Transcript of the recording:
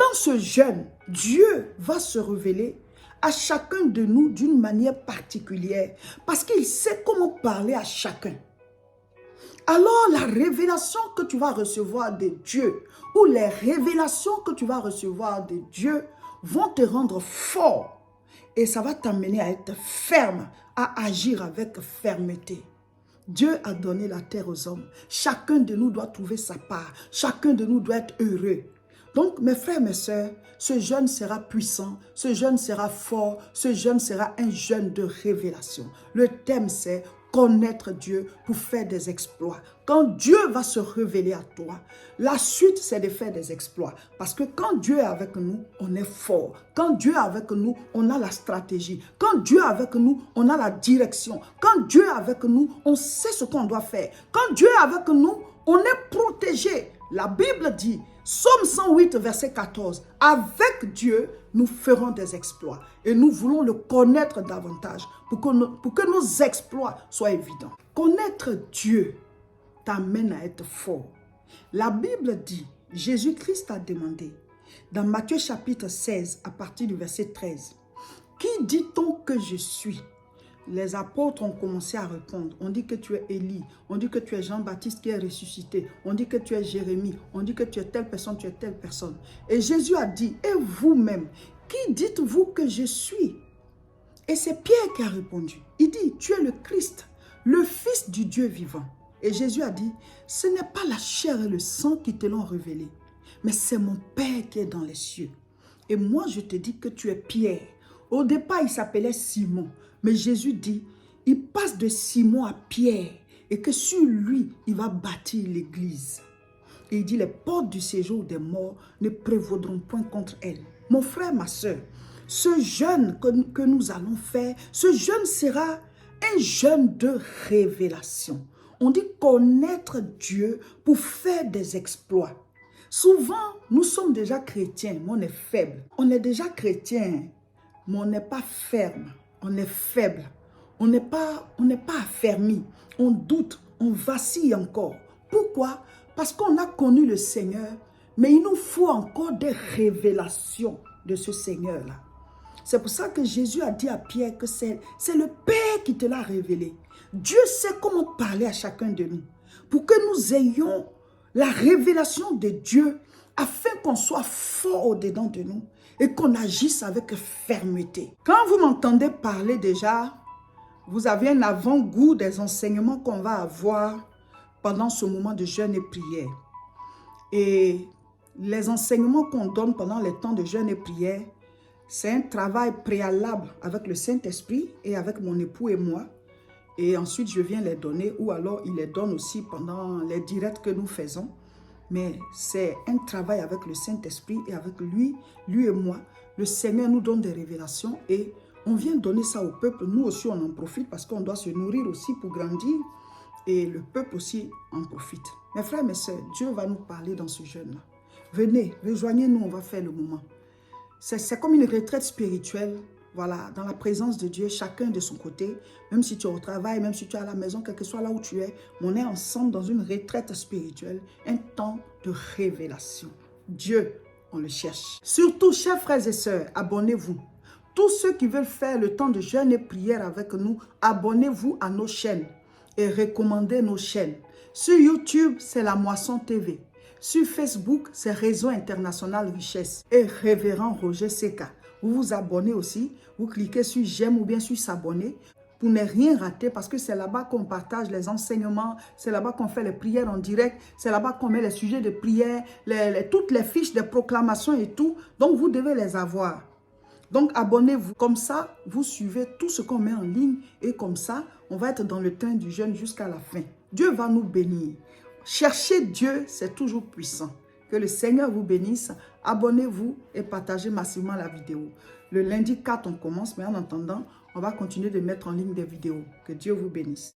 Dans ce jeûne, Dieu va se révéler à chacun de nous d'une manière particulière parce qu'il sait comment parler à chacun. Alors la révélation que tu vas recevoir de Dieu ou les révélations que tu vas recevoir de Dieu vont te rendre fort et ça va t'amener à être ferme, à agir avec fermeté. Dieu a donné la terre aux hommes. Chacun de nous doit trouver sa part. Chacun de nous doit être heureux. Donc, mes frères, mes sœurs, ce jeûne sera puissant, ce jeûne sera fort, ce jeûne sera un jeûne de révélation. Le thème, c'est connaître Dieu pour faire des exploits. Quand Dieu va se révéler à toi, la suite, c'est de faire des exploits. Parce que quand Dieu est avec nous, on est fort. Quand Dieu est avec nous, on a la stratégie. Quand Dieu est avec nous, on a la direction. Quand Dieu est avec nous, on sait ce qu'on doit faire. Quand Dieu est avec nous, on est protégé. La Bible dit, Psaume 108, verset 14, « Avec Dieu, nous ferons des exploits. » Et nous voulons le connaître davantage pour que nos exploits soient évidents. Connaître Dieu t'amène à être fort. La Bible dit, Jésus-Christ a demandé, dans Matthieu chapitre 16, à partir du verset 13, « Qui dit-on que je suis ?» Les apôtres ont commencé à répondre. On dit que tu es Élie. On dit que tu es Jean-Baptiste qui est ressuscité. On dit que tu es Jérémie. On dit que tu es telle personne, tu es telle personne. Et Jésus a dit, et vous-même, qui dites-vous que je suis? Et c'est Pierre qui a répondu. Il dit, tu es le Christ, le Fils du Dieu vivant. Et Jésus a dit, ce n'est pas la chair et le sang qui te l'ont révélé, mais c'est mon Père qui est dans les cieux. Et moi, je te dis que tu es Pierre. Au départ, il s'appelait Simon. Mais Jésus dit, il passe de Simon à Pierre et que sur lui, il va bâtir l'église. Et il dit, les portes du séjour des morts ne prévaudront point contre elle. Mon frère, ma soeur, ce jeûne que nous allons faire, ce jeûne sera un jeûne de révélation. On dit connaître Dieu pour faire des exploits. Souvent, nous sommes déjà chrétiens, mais on est faible. On est déjà chrétien, mais on n'est pas ferme. On est faible, on n'est pas affermi, on doute, on vacille encore. Pourquoi? Parce qu'on a connu le Seigneur, mais il nous faut encore des révélations de ce Seigneur-là. C'est pour ça que Jésus a dit à Pierre que c'est le Père qui te l'a révélé. Dieu sait comment parler à chacun de nous pour que nous ayons la révélation de Dieu afin qu'on soit fort au-dedans de nous et qu'on agisse avec fermeté. Quand vous m'entendez parler déjà, vous avez un avant-goût des enseignements qu'on va avoir pendant ce moment de jeûne et prière. Et les enseignements qu'on donne pendant les temps de jeûne et prière, c'est un travail préalable avec le Saint-Esprit et avec mon époux et moi. Et ensuite, je viens les donner ou alors il les donne aussi pendant les directs que nous faisons. Mais c'est un travail avec le Saint-Esprit et avec lui et moi. Le Seigneur nous donne des révélations et on vient donner ça au peuple. Nous aussi, on en profite parce qu'on doit se nourrir aussi pour grandir. Et le peuple aussi en profite. Mes frères, mes sœurs, Dieu va nous parler dans ce jeûne-là. Venez, rejoignez-nous, on va faire le moment. C'est comme une retraite spirituelle. Voilà, dans la présence de Dieu, chacun de son côté, même si tu es au travail, même si tu es à la maison, quel que soit là où tu es, on est ensemble dans une retraite spirituelle, un temps de révélation. Dieu, on le cherche. Surtout, chers frères et sœurs, abonnez-vous. Tous ceux qui veulent faire le temps de jeûne et prière avec nous, abonnez-vous à nos chaînes et recommandez nos chaînes. Sur YouTube, c'est La Moisson TV. Sur Facebook, c'est Réseau International Richesse et Révérend Roger Seka. Vous vous abonnez aussi, vous cliquez sur j'aime ou bien sur s'abonner pour ne rien rater parce que c'est là-bas qu'on partage les enseignements, c'est là-bas qu'on fait les prières en direct, c'est là-bas qu'on met les sujets de prière, toutes les fiches de proclamation et tout. Donc, vous devez les avoir. Donc, abonnez-vous. Comme ça, vous suivez tout ce qu'on met en ligne et comme ça, on va être dans le train du jeûne jusqu'à la fin. Dieu va nous bénir. Chercher Dieu, c'est toujours puissant. Que le Seigneur vous bénisse. Abonnez-vous et partagez massivement la vidéo. Le lundi 4, on commence, mais en attendant, on va continuer de mettre en ligne des vidéos. Que Dieu vous bénisse.